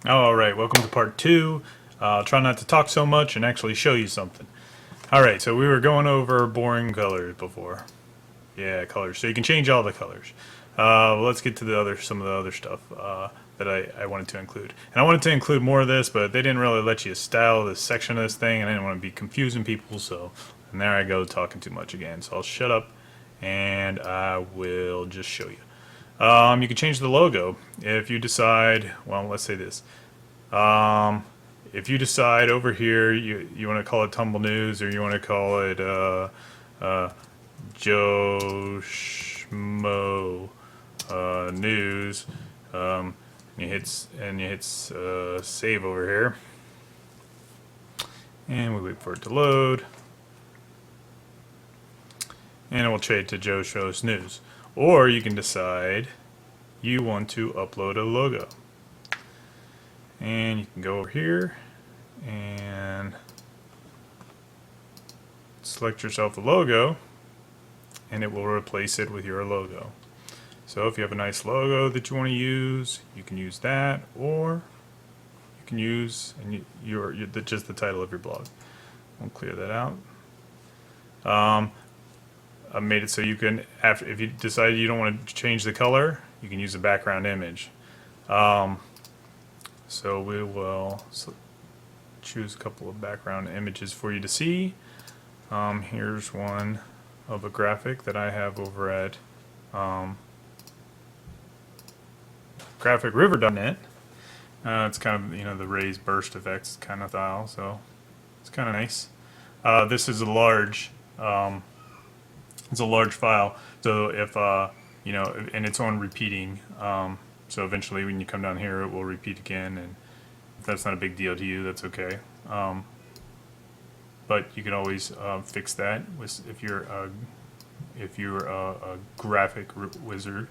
Alright, welcome to part 2. I'll try not to talk so much and actually show you something. Alright, so we were going over boring colors before. Yeah, colors. So you can change all the colors. Let's get to some of the other stuff that I wanted to include. And I wanted to include more of this, but they didn't really let you style this section of this thing, and I didn't want to be confusing people, so... And there I go, talking too much again. So I'll shut up, and I will just show you. You can change the logo if you decide, well, let's say this. If you decide over here you want to call it Tumbl News, or you want to call it Joe Schmo News, you hit save over here, and we wait for it to load, and it will change to Joe Schmo's News. Or you can decide you want to upload a logo. And you can go over here and select yourself a logo, and it will replace it with your logo. So if you have a nice logo that you want to use, you can use that, or you can use just the title of your blog. I'll clear that out. I made it so you can, if you decide you don't want to change the color, you can use a background image. So we will choose a couple of background images for you to see. Here's one of a graphic that I have over at graphicriver.net. It's kind of, the raised burst effects kind of style, so it's kind of nice. This is a large. It's a large file, so if and it's on repeating, so eventually when you come down here it will repeat again, and if that's not a big deal to you, that's okay. But you can always fix that if you're a graphic wizard.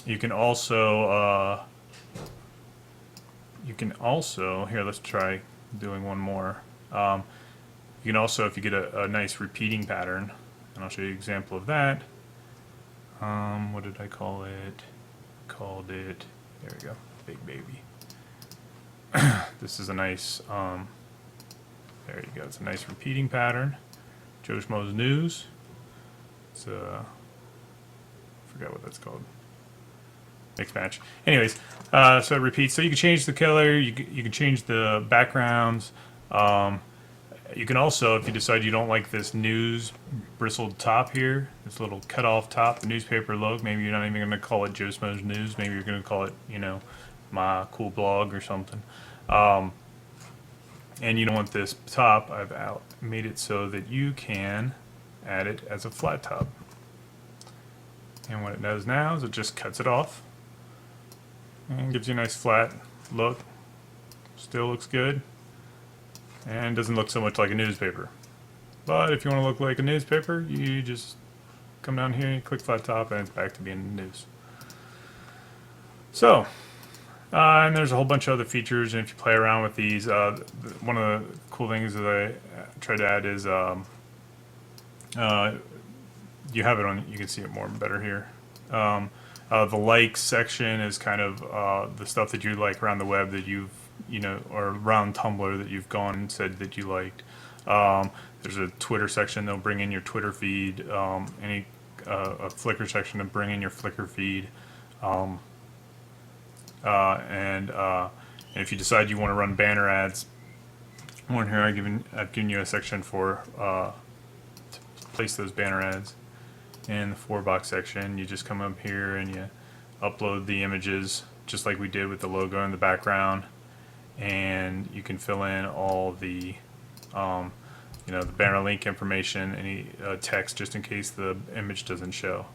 You can also here, let's try doing one more. You can also, if you get a nice repeating pattern, and I'll show you an example of that. What did I call it? Called it, there we go, Big Baby. This is a nice, there you go, it's a nice repeating pattern. Joe Schmo's News. It's I forgot what that's called. Mixed match. Anyways, so it repeats. So you can change the color, you can change the backgrounds. You can also, if you decide you don't like this news bristled top here, this little cut off top, the newspaper logo, maybe you're not even going to call it Joe Schmo's News, maybe you're going to call it, my cool blog or something. And you don't want this top, I've made it so that you can add it as a flat top. And what it does now is it just cuts it off and gives you a nice flat look. Still looks good. And doesn't look so much like a newspaper. But if you want to look like a newspaper, you just come down here, click flat top, and it's back to being news. So, and there's a whole bunch of other features, and if you play around with these, one of the cool things that I try to add is you have it on, you can see it more and better here. The likes section is kind of the stuff that you like around the web that you've or around Tumblr that you've gone and said that you liked. There's a Twitter section that'll bring in your Twitter feed. A Flickr section to bring in your Flickr feed. And if you decide you want to run banner ads, on here I've given you a section for to place those banner ads. In the 4-box section, you just come up here and you upload the images, just like we did with the logo in the background. And you can fill in all the the banner link information, any text, just in case the image doesn't show.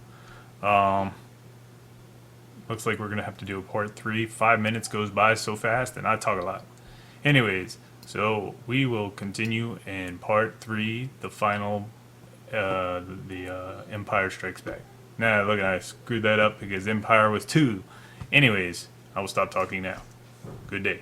Looks like we're gonna have to do a part 3. 5 minutes goes by so fast, and I talk a lot. Anyways, so we will continue in part 3, the final, the Empire Strikes Back. Now look, I screwed that up because Empire was 2. Anyways, I will stop talking now. Good day.